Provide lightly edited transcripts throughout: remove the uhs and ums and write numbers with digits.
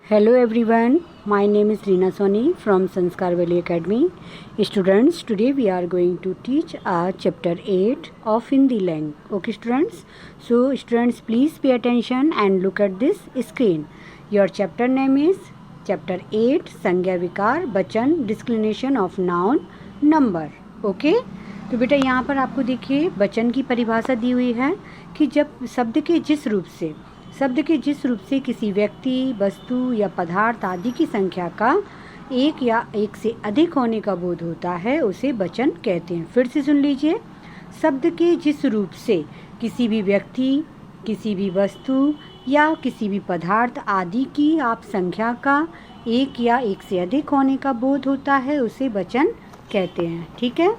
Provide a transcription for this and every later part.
Hello everyone, my name is Reena Soni from Sanskar Valley Academy. Students, today we are going to teach chapter 8 of Hindi language. Okay students, so students please pay attention and look at this screen. Your chapter name is chapter 8 संज्ञा विकार वचन डिस्क्लिनेशन of noun number. Okay तो बेटा यहाँ पर आपको देखिए वचन की परिभाषा दी हुई है कि जब शब्द के जिस रूप से किसी व्यक्ति, वस्तु या पदार्थ आदि की संख्या का एक या एक से अधिक होने का बोध होता है उसे वचन कहते हैं. फिर से सुन लीजिए. शब्द के जिस रूप से किसी भी व्यक्ति, किसी भी वस्तु या किसी भी पदार्थ आदि की आप संख्या का एक या एक से अधिक होने का बोध होता है उसे वचन कहते हैं. ठीक है.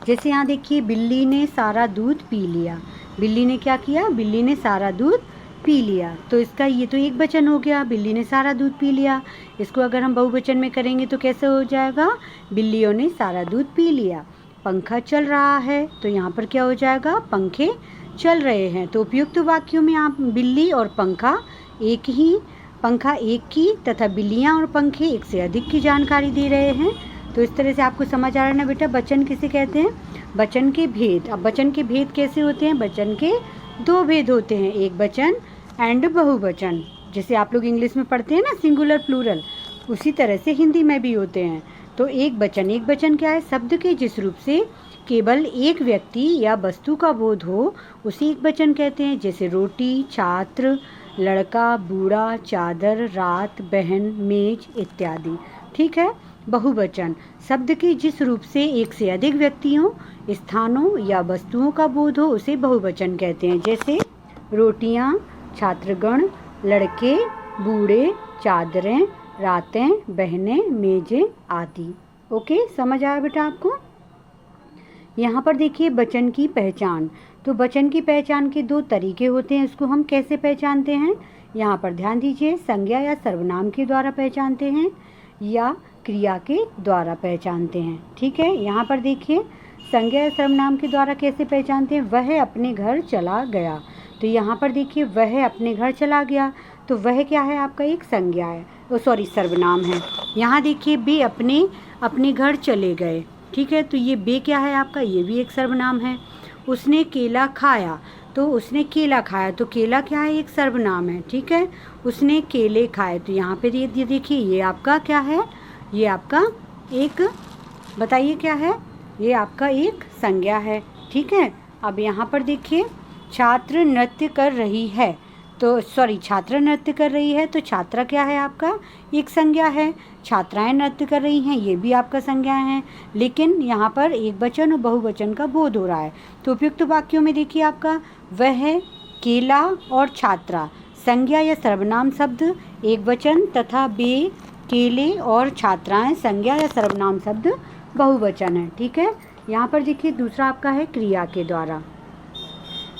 जैसे यहाँ देखिए, बिल्ली ने सारा दूध पी लिया. बिल्ली ने क्या किया? बिल्ली ने सारा दूध पी लिया. तो इसका ये तो एक वचन हो गया, बिल्ली ने सारा दूध पी लिया. इसको अगर हम बहुवचन में करेंगे तो कैसे हो जाएगा? बिल्लियों ने सारा दूध पी लिया. पंखा चल रहा है तो यहाँ पर क्या हो जाएगा? पंखे चल रहे हैं. तो उपयुक्त वाक्यों में आप बिल्ली और पंखा एक की तथा बिल्लियाँ और पंखे एक से अधिक की जानकारी दे रहे हैं. तो इस तरह से आपको समझ आ रहा है ना बेटा वचन किसे कहते हैं? वचन के भेद. अब वचन के भेद कैसे होते हैं? वचन के दो भेद होते हैं, एक वचन एंड बहुवचन. जैसे आप लोग इंग्लिश में पढ़ते हैं ना सिंगुलर प्लूरल, उसी तरह से हिंदी में भी होते हैं. तो एक वचन क्या है? शब्द के जिस रूप से केवल एक व्यक्ति या वस्तु का बोध हो उसे एक वचन कहते हैं. जैसे रोटी, छात्र, लड़का, बूढ़ा, चादर, रात, बहन, मेज इत्यादि. ठीक है. बहुवचन शब्द के जिस रूप से एक से अधिक व्यक्तियों, स्थानों या वस्तुओं का बोध हो उसे बहुवचन कहते हैं. जैसे रोटियां, छात्रगण, लड़के, बूढ़े, चादरें, रातें, बहनें, मेजें आदि. ओके, समझ आया बेटा आपको? यहाँ पर देखिए वचन की पहचान. तो वचन की पहचान के दो तरीके होते हैं. इसको हम कैसे पहचानते हैं? यहाँ पर ध्यान दीजिए. संज्ञा या सर्वनाम के द्वारा पहचानते हैं या क्रिया के द्वारा पहचानते हैं. ठीक है. यहाँ पर देखिए संज्ञा या सर्वनाम के द्वारा कैसे पहचानते हैं? वह अपने घर चला गया. तो यहाँ पर देखिए वह अपने घर चला गया, तो वह क्या है? आपका एक संज्ञा है, सर्वनाम है. यहाँ देखिए बे अपने घर चले गए. ठीक है. तो ये बे क्या है आपका? ये भी एक सर्वनाम है. उसने केला खाया, तो उसने केला खाया, तो केला क्या है? एक सर्वनाम है. ठीक है. उसने केले खाए, तो यहाँ पे ये देखिए ये आपका क्या है? ये आपका एक, बताइए क्या है? ये आपका एक संज्ञा है. ठीक है. अब यहाँ पर देखिए छात्र नृत्य कर रही है, तो छात्रा नृत्य कर रही है, तो छात्रा क्या है? आपका एक संज्ञा है. छात्राएं नृत्य कर रही हैं, ये भी आपका संज्ञा है. लेकिन यहाँ पर एक वचन और बहुवचन का बोध हो रहा है. तो उपयुक्त वाक्यों में देखिए आपका वह, केला और छात्रा संज्ञा या सर्वनाम शब्द एक वचन तथा बे, केले और छात्राएं संज्ञा या सर्वनाम शब्द बहुवचन है. ठीक है. यहाँ पर देखिए दूसरा आपका है क्रिया के द्वारा.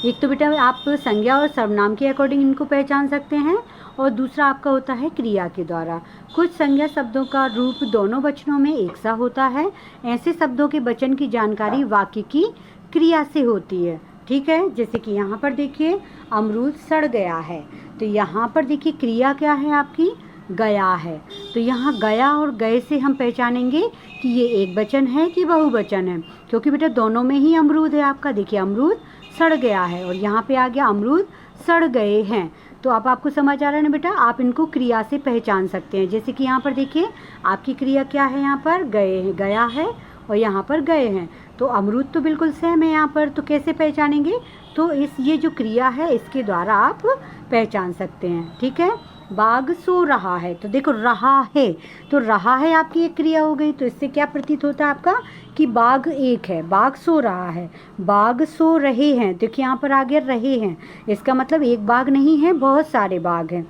एक तो बेटा आप संज्ञा और सर्वनाम के अकॉर्डिंग इनको पहचान सकते हैं, और दूसरा आपका होता है क्रिया के द्वारा. कुछ संज्ञा शब्दों का रूप दोनों वचनों में एक सा होता है. ऐसे शब्दों के वचन की जानकारी वाक्य की क्रिया से होती है. ठीक है. जैसे कि यहाँ पर देखिए अमरूद सड़ गया है, तो यहाँ पर देखिए क्रिया क्या है आपकी? गया है. तो यहाँ गया और गए से हम पहचानेंगे कि ये एक वचन है कि बहुवचन है, क्योंकि बेटा दोनों में ही अमरूद है आपका. देखिए अमरूद सड़ गया है और यहाँ पे आ गया अमरूद सड़ गए हैं. तो अब आपको समझ आ रहा है ना बेटा? आप इनको क्रिया से पहचान सकते हैं. जैसे कि यहाँ पर देखिए आपकी क्रिया क्या है? यहाँ पर गया है और यहाँ पर गए हैं. तो अमरूद तो बिल्कुल सेम है यहाँ पर, तो कैसे पहचानेंगे? तो ये जो क्रिया है इसके द्वारा आप पहचान सकते हैं. ठीक है. बाघ सो रहा है, तो देखो रहा है, तो रहा है आपकी एक क्रिया हो गई. तो इससे क्या प्रतीत होता है आपका? कि बाघ एक है, बाघ सो रहा है. बाघ सो रहे हैं, देखिए यहाँ पर आ गया रहे हैं, इसका मतलब एक बाघ नहीं है, बहुत सारे बाघ हैं.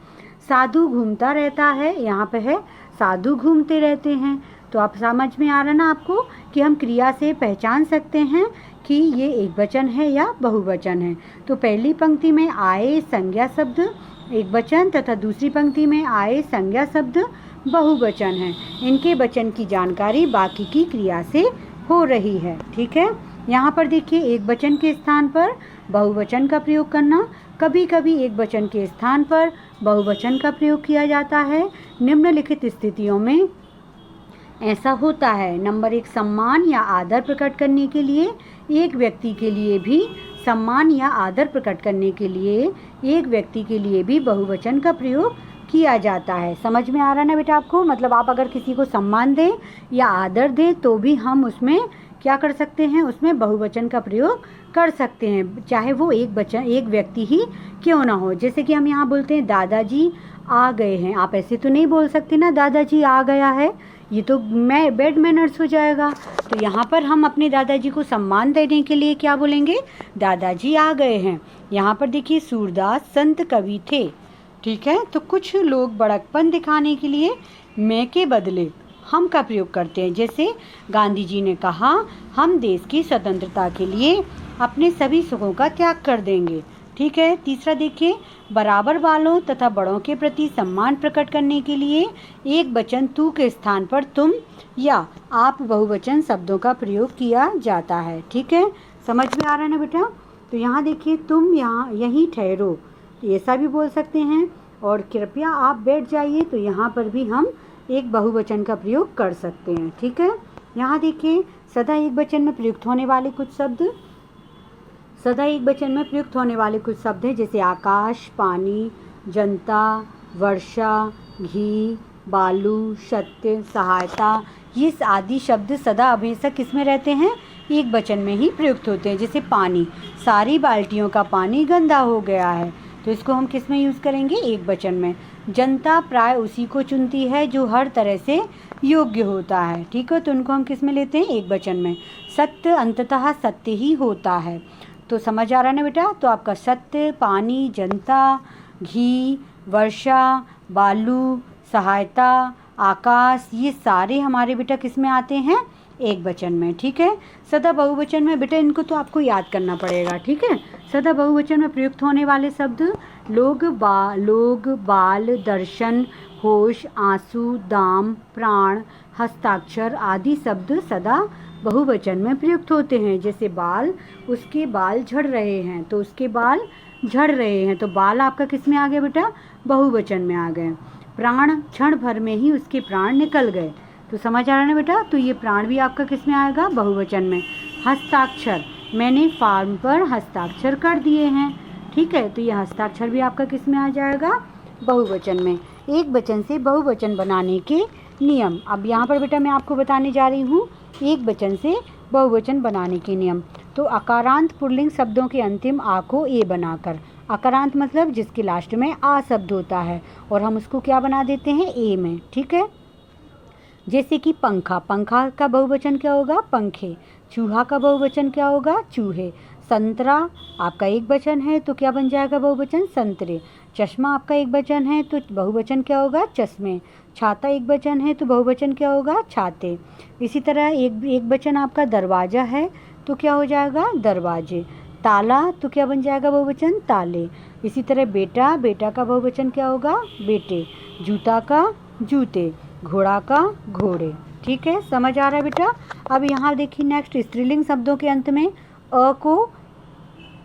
साधु घूमता रहता है, यहाँ पे है साधु घूमते रहते हैं. तो आप समझ में आ रहा ना आपको कि हम क्रिया से पहचान सकते हैं कि ये एक वचन है या बहुवचन है. तो पहली पंक्ति में आए संज्ञा शब्द एक वचन तथा दूसरी पंक्ति में आए संज्ञा शब्द बहुवचन है. इनके वचन की जानकारी बाकी की क्रिया से हो रही है. ठीक है. यहाँ पर देखिए एक वचन के स्थान पर बहुवचन का प्रयोग करना कभी कभी एक वचन के स्थान पर बहुवचन का प्रयोग किया जाता है। निम्नलिखित स्थितियों में ऐसा होता है। नंबर 1, सम्मान या आदर प्रकट करने के लिए एक व्यक्ति के लिए भी सम्मान या आदर प्रकट करने के लिए एक व्यक्ति के लिए भी बहुवचन का प्रयोग किया जाता है। समझ में आ रहा है ना बेटा आपको? मतलब आप अगर किसी को सम्मान दें या आदर दें तो भी हम उसमें क्या कर सकते हैं, उसमें बहुवचन का प्रयोग कर सकते हैं, चाहे वो एक व्यक्ति ही क्यों ना हो। जैसे कि हम यहाँ बोलते हैं दादाजी आ गए हैं, आप ऐसे तो नहीं बोल सकते ना दादाजी आ गया है, ये तो मैं बैड मैनर्स हो जाएगा। तो यहाँ पर हम अपने दादाजी को सम्मान देने के लिए क्या बोलेंगे, दादाजी आ गए हैं। यहाँ पर देखिए सूरदास संत कवि थे, ठीक है। तो कुछ लोग बड़कपन दिखाने के लिए मैं के बदले हम का प्रयोग करते हैं। जैसे गांधी जी ने कहा, हम देश की स्वतंत्रता के लिए अपने सभी सुखों का त्याग कर देंगे, ठीक है। तीसरा देखिए, बराबर वालों तथा बड़ों के प्रति सम्मान प्रकट करने के लिए एक वचन तू के स्थान पर तुम या आप बहुवचन शब्दों का प्रयोग किया जाता है, ठीक है। समझ में आ रहा है ना बेटा? तो यहाँ देखिए, तुम यहाँ यहीं ठहरो, ऐसा भी बोल सकते हैं, और कृपया आप बैठ जाइए, तो यहाँ पर भी हम एक बहुवचन का प्रयोग कर सकते हैं, ठीक है। यहाँ देखिए, सदा एक वचन में प्रयुक्त होने वाले कुछ शब्द, सदा एक वचन में प्रयुक्त होने वाले कुछ शब्द हैं, जैसे आकाश, पानी, जनता, वर्षा, घी, बालू, सत्य, सहायता। ये आदि शब्द सदा हमेशा किस में रहते हैं, एक वचन में ही प्रयुक्त होते हैं। जैसे पानी, सारी बाल्टियों का पानी गंदा हो गया है, तो इसको हम किस में यूज़ करेंगे, एक वचन में। जनता प्राय उसी को चुनती है जो हर तरह से योग्य होता है, ठीक है, तो उनको हम किस में लेते हैं, एक वचन में। सत्य अंततः सत्य ही होता है, तो समझ आ रहा है ना बेटा? तो आपका सत्य, पानी, जनता, घी, वर्षा, बालू, सहायता, आकाश, ये सारे हमारे बेटा किस में आते हैं, एक वचन में, ठीक है। सदा बहुवचन में बेटा इनको तो आपको याद करना पड़ेगा, ठीक है। सदा बहुवचन में प्रयुक्त होने वाले शब्द लोग, बाल, दर्शन, होश, आंसू, दाम, प्राण, हस्ताक्षर आदि शब्द सदा बहुवचन में प्रयुक्त होते हैं। जैसे बाल, उसके बाल झड़ रहे हैं, तो उसके बाल झड़ रहे हैं, तो बाल आपका किस में आ गया बेटा, बहुवचन में आ गए। प्राण, क्षण भर में ही उसके प्राण निकल गए, तो समझ आ रहा है ना बेटा? तो ये प्राण भी आपका किस में आएगा, बहुवचन में। हस्ताक्षर, मैंने फॉर्म पर हस्ताक्षर कर दिए हैं, ठीक है, तो ये हस्ताक्षर भी आपका किस में आ जाएगा, बहुवचन में। एक वचन से बहुवचन बनाने के नियम, अब यहाँ पर बेटा मैं आपको बताने जा रही हूँ एक वचन से बहुवचन बनाने के नियम। तो अकारांत पुल्लिंग शब्दों के अंतिम आ को ए बनाकर, अकारांत मतलब जिसके लास्ट में आ शब्द होता है, और हम उसको क्या बना देते हैं, ए में, ठीक है। जैसे कि पंखा, पंखा का बहुवचन क्या होगा, पंखे। चूहा का बहुवचन क्या होगा, चूहे। संतरा आपका एक वचन है तो क्या बन जाएगा, बहुवचन, संतरे। चश्मा आपका एक वचन है तो बहुवचन क्या होगा, चश्मे। छाता एक वचन है तो बहुवचन क्या होगा, छाते। इसी तरह एक वचन आपका दरवाज़ा है तो क्या हो जाएगा, दरवाजे। ताला तो क्या बन जाएगा, बहुवचन, ताले। इसी तरह बेटा, बेटा का बहुवचन क्या होगा, बेटे। जूता का जूते, घोड़ा का घोड़े, ठीक है। समझ आ रहा है बेटा? अब यहाँ देखिए नेक्स्ट, स्त्रीलिंग शब्दों के अंत में अ को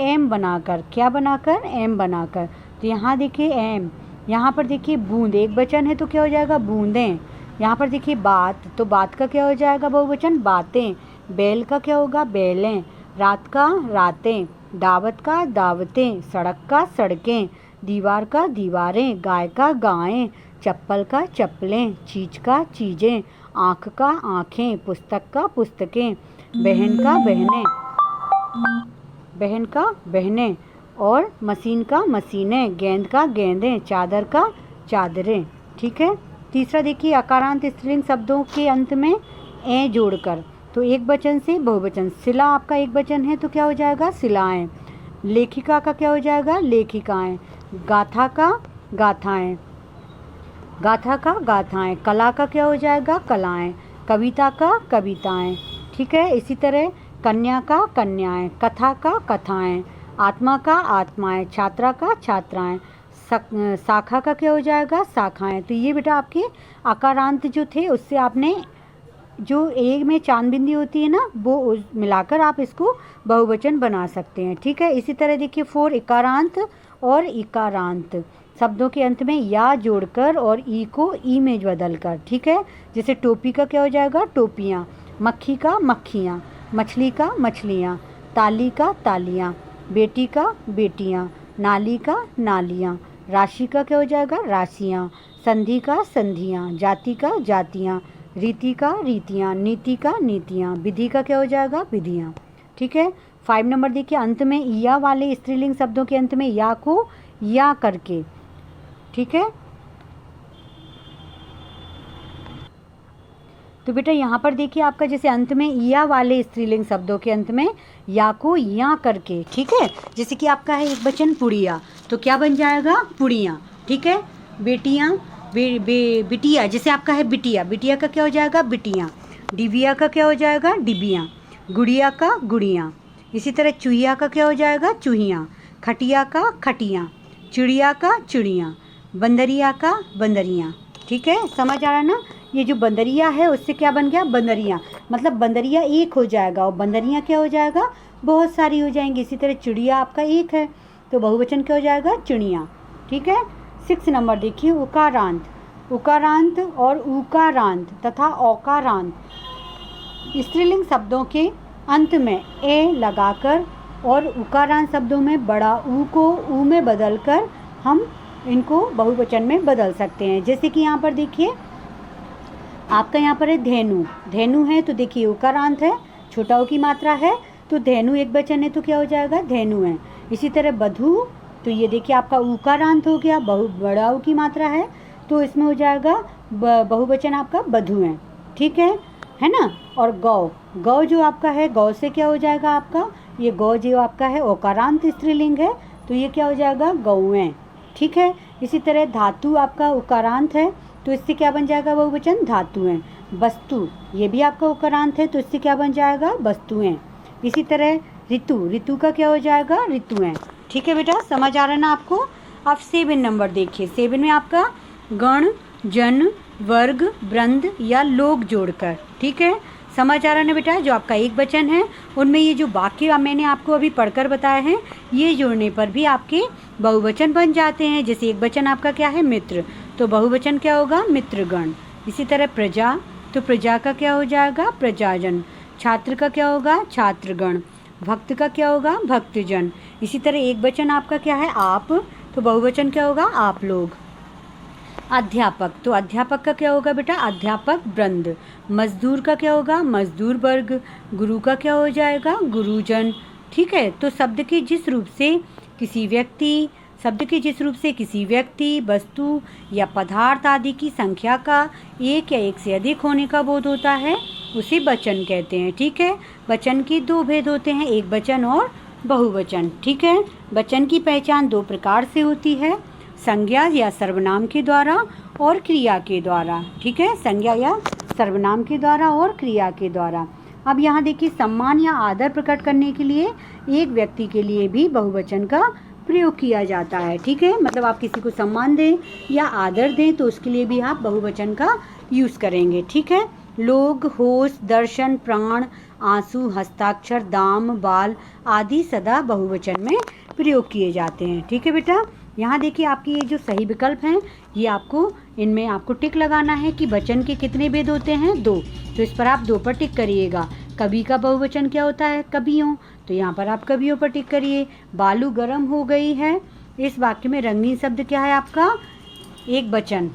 एम बनाकर, क्या बनाकर, एम बनाकर। तो यहाँ देखिए एम, यहाँ पर देखिए बूंद एक वचन है तो क्या हो जाएगा, बूंदें। यहाँ पर देखिए बात, तो बात का क्या हो जाएगा, बहुवचन, बातें। बैल का क्या होगा, बैलें। रात का रातें। दावत का दावतें। सड़क का सड़कें। दीवार का दीवारें। गाय का गायें। चप्पल का चप्पलें। चीज का चीज़ें। आँख का आँखें। पुस्तक का पुस्तकें। बहन का बहनें, बहन का बहनें। और मशीन का मशीनें। गेंद का गेंदें। चादर का चादरें, ठीक है। तीसरा देखिए अकारांत स्त्रीलिंग शब्दों के अंत में ए जोड़कर, तो एक वचन से बहुवचन। सिला आपका एक वचन है तो क्या हो जाएगा, सिलाएं। लेखिका का क्या हो जाएगा, लेखिकाएं। गाथा का गाथाएं, गाथा का गाथाएं। कला का क्या हो जाएगा, कलाएं। कविता का कविताएं, ठीक है। इसी तरह कन्या का कन्याएं। कथा का कथाएं। आत्मा का आत्माएं। छात्रा का छात्राएं। शाखा का क्या हो जाएगा, शाखाएं। तो ये बेटा आपके अकारांत जो थे उससे आपने जो एक में चांद बिंदी होती है ना, वो मिलाकर आप इसको बहुवचन बना सकते हैं, ठीक है। इसी तरह देखिए 4 इकारांत और इकारांत, शब्दों के अंत में या जोड़कर और ई को ई में बदलकर, ठीक है। जैसे टोपी का क्या हो जाएगा, टोपियाँ, मक्खी का मक्खियाँ, मछली का मछलियाँ, ताली का तालियाँ, बेटी का बेटियाँ, नाली का नालियाँ, राशि का क्या हो जाएगा, राशियाँ, संधि का संधियाँ, जाति का जातियाँ, रीति का रीतियाँ, नीति का नीतियाँ, विधि का क्या हो जाएगा, विधियाँ, ठीक है। 5 नंबर देखिए, अंत में या वाले स्त्रीलिंग शब्दों के अंत में या को या करके, ठीक है। तो बेटा यहाँ पर देखिए आपका जैसे अंत में या वाले स्त्रीलिंग शब्दों के अंत में या को या करके, ठीक है। जैसे कि आपका है एक वचन पुड़िया, तो क्या बन जाएगा, पुड़िया, ठीक है। बेटियाँ, बिटिया, जैसे आपका है बिटिया, बिटिया का क्या हो जाएगा, बिटियाँ। डिबिया का क्या हो जाएगा, डिबियाँ। गुड़िया का गुड़ियाँ। इसी तरह चूहिया का क्या हो जाएगा, चूहियाँ। खटिया का खटियाँ। चिड़िया का चिड़ियाँ। बंदरिया का बंदरियाँ, ठीक है। समझ आ रहा है ना। ये जो बंदरिया है उससे क्या बन गया, बंदरियाँ, मतलब बंदरिया एक हो जाएगा और बंदरियाँ क्या हो जाएगा, बहुत सारी हो जाएंगी। इसी तरह चिड़िया आपका एक है तो बहुवचन क्या हो जाएगा, चिड़ियाँ, ठीक है। 6 नंबर देखिए, उकारांत, उकारांत और उकारांत तथा औकारांत स्त्रीलिंग शब्दों के अंत में ए लगाकर और उकारांत शब्दों में बड़ा ऊ को ऊ में बदलकर हम इनको बहुवचन में बदल सकते हैं। जैसे कि यहाँ पर देखिए आपका यहाँ पर है धेनु, धेनु है तो देखिए उकारांत है, छोटा ऊ की मात्रा है तो धेनु एक वचन है तो क्या हो जाएगा, धेनु है। इसी तरह बधू, तो ये देखिए आपका उकारांत हो गया, बड़ा ऊ की मात्रा है तो इसमें हो जाएगा बहुवचन आपका बधू है, ठीक है ना। और गौ, गौ जो आपका है, गौ से क्या हो जाएगा आपका, ये गौ जो आपका है ओकारांत स्त्रीलिंग है तो ये क्या हो जाएगा, गौएं, ठीक है। इसी तरह धातु आपका उकारांत है तो इससे क्या बन जाएगा, बहुवचन धातुएं। वस्तु, ये भी आपका उकारांत है तो इससे क्या बन जाएगा, वस्तुएं। इसी तरह ऋतु, ऋतु का क्या हो जाएगा, ऋतुएं, ठीक है बेटा। समझ आ रहा है ना आपको। अब 7 नंबर देखिए, 7 में आपका गण, जन, वर्ग, वृंद या लोग जोड़कर, ठीक है। समझ आ रहा है ना बेटा। जो आपका एक वचन है उनमें ये जो वाक्य मैंने आपको अभी पढ़कर बताए हैं ये जोड़ने पर भी आपके बहुवचन बन जाते हैं। जैसे एक वचन आपका क्या है, मित्र, तो बहुवचन क्या होगा, मित्रगण। इसी तरह प्रजा, तो प्रजा का क्या हो जाएगा, प्रजाजन। छात्र का क्या होगा, छात्रगण। भक्त का क्या होगा, भक्तजन। इसी तरह एक वचन आपका क्या है, आप, तो बहुवचन क्या होगा, आप लोग। अध्यापक, तो अध्यापक का क्या होगा बेटा, अध्यापक वृंद। मजदूर का क्या होगा, मजदूर वर्ग। गुरु का क्या हो जाएगा, गुरुजन, ठीक है। तो शब्द के जिस रूप से किसी व्यक्ति, वस्तु या पदार्थ आदि की संख्या का एक या एक से अधिक होने का बोध होता है उसे वचन कहते हैं, ठीक है। वचन के 2 भेद होते हैं, एक वचन और बहुवचन, ठीक है। वचन की पहचान 2 प्रकार से होती है, संज्ञा या सर्वनाम के द्वारा और क्रिया के द्वारा, ठीक है। संज्ञा या सर्वनाम के द्वारा और क्रिया के द्वारा। अब यहाँ देखिए, सम्मान या आदर प्रकट करने के लिए एक व्यक्ति के लिए भी बहुवचन का प्रयोग किया जाता है, ठीक है। मतलब आप किसी को सम्मान दें या आदर दें तो उसके लिए भी आप बहुवचन का यूज़ करेंगे, ठीक है। लोग, होश, दर्शन, प्राण, आंसू, हस्ताक्षर, दाम, बाल आदि सदा बहुवचन में प्रयोग किए जाते हैं, ठीक है बेटा। यहाँ देखिए आपके ये जो सही विकल्प हैं ये आपको, इनमें आपको टिक लगाना है कि वचन के कितने भेद होते हैं, 2, तो इस पर आप 2 पर टिक करिएगा। कवि का बहुवचन क्या होता है, कवियों, तो यहाँ पर आप कवियों पर टिक करिए। बालू गर्म हो गई है, इस वाक्य में रंगीन शब्द क्या है आपका, एक वचन।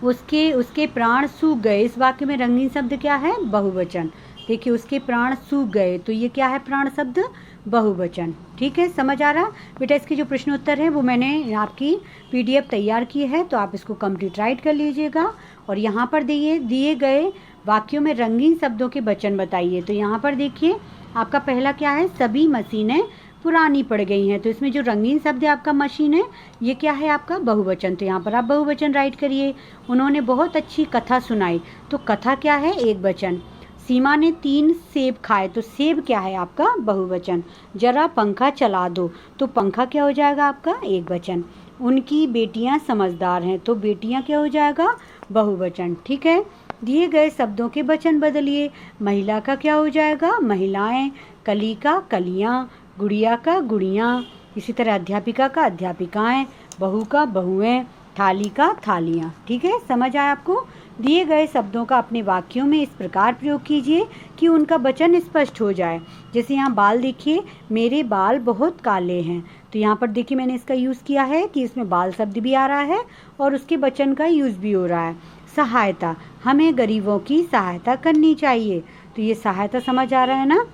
उसके प्राण सूख गए, इस वाक्य में रंगीन शब्द क्या है, बहुवचन। देखिए उसके प्राण सूख गए तो ये क्या है, प्राण शब्द बहुवचन, ठीक है। समझ आ रहा बेटा। इसके जो प्रश्नोत्तर है वो मैंने आपकी PDF तैयार की है तो आप इसको कंप्लीट राइट कर लीजिएगा। और यहाँ पर दिए गए वाक्यों में रंगीन शब्दों के वचन बताइए। तो यहाँ पर देखिए आपका पहला क्या है, सभी मशीनें पुरानी पड़ गई हैं, तो इसमें जो रंगीन शब्द है आपका मशीन है ये क्या है आपका बहुवचन, तो यहाँ पर आप बहुवचन राइट करिए। उन्होंने बहुत अच्छी कथा सुनाई, तो कथा क्या है, एक वचन। सीमा ने 3 सेब खाए, तो सेब क्या है आपका बहुवचन। जरा पंखा चला दो, तो पंखा क्या हो जाएगा आपका एक वचन। उनकी बेटियां समझदार हैं, तो बेटियां क्या हो जाएगा बहुवचन, ठीक है। दिए गए शब्दों के वचन बदलिए। महिला का क्या हो जाएगा महिलाएं, कली का कलियां, गुड़िया का गुड़ियां, इसी तरह अध्यापिका का अध्यापिकाएं, बहू का बहुएं, थाली का थालियाँ। ठीक है, समझ आया आपको। दिए गए शब्दों का अपने वाक्यों में इस प्रकार प्रयोग कीजिए कि उनका वचन स्पष्ट हो जाए। जैसे यहाँ बाल देखिए, मेरे बाल बहुत काले हैं, तो यहाँ पर देखिए मैंने इसका यूज़ किया है कि इसमें बाल शब्द भी आ रहा है और उसके वचन का यूज़ भी हो रहा है। सहायता, हमें गरीबों की सहायता करनी चाहिए, तो ये सहायता समझ आ रहा है ना।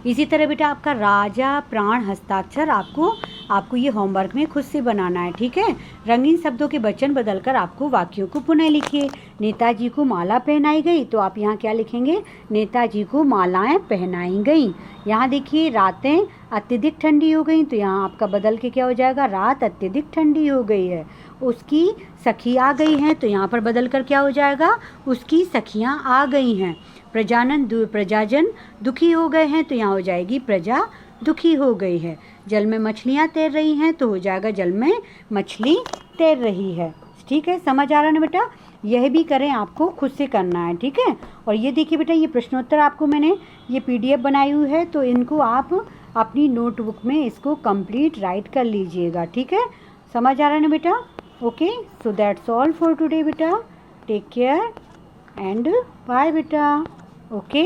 इसी तरह बेटा आपका राजा प्राण हस्ताक्षर आपको ये होमवर्क में खुद से बनाना है। ठीक है, रंगीन शब्दों के वचन बदलकर आपको वाक्यों को पुनः लिखिए। नेताजी को माला पहनाई गई, तो आप यहाँ क्या लिखेंगे, नेताजी को मालाएं पहनाई गई। यहाँ देखिए रातें अत्यधिक ठंडी हो गई, तो यहाँ आपका बदल के क्या हो जाएगा, रात अत्यधिक ठंडी हो गई है। उसकी सखी आ गई हैं, तो यहाँ पर बदल कर क्या हो जाएगा, उसकी सखियाँ आ गई हैं। प्रजाजन दुखी हो गए हैं, तो यहाँ हो जाएगी प्रजा दुखी हो गई है। जल में मछलियाँ तैर रही हैं, तो हो जाएगा जल में मछली तैर रही है। ठीक है, समझ आ रहा है ना बेटा। यह भी करें, आपको खुद से करना है। ठीक है, और ये देखिए बेटा, ये प्रश्नोत्तर आपको मैंने ये PDF बनाई हुई है, तो इनको आप अपनी नोटबुक में इसको कंप्लीट राइट कर लीजिएगा। ठीक है, समझ आ रहा है ना बेटा। Okay, so that's all for today बेटा। टेक केयर एंड बाय बेटा। ओके।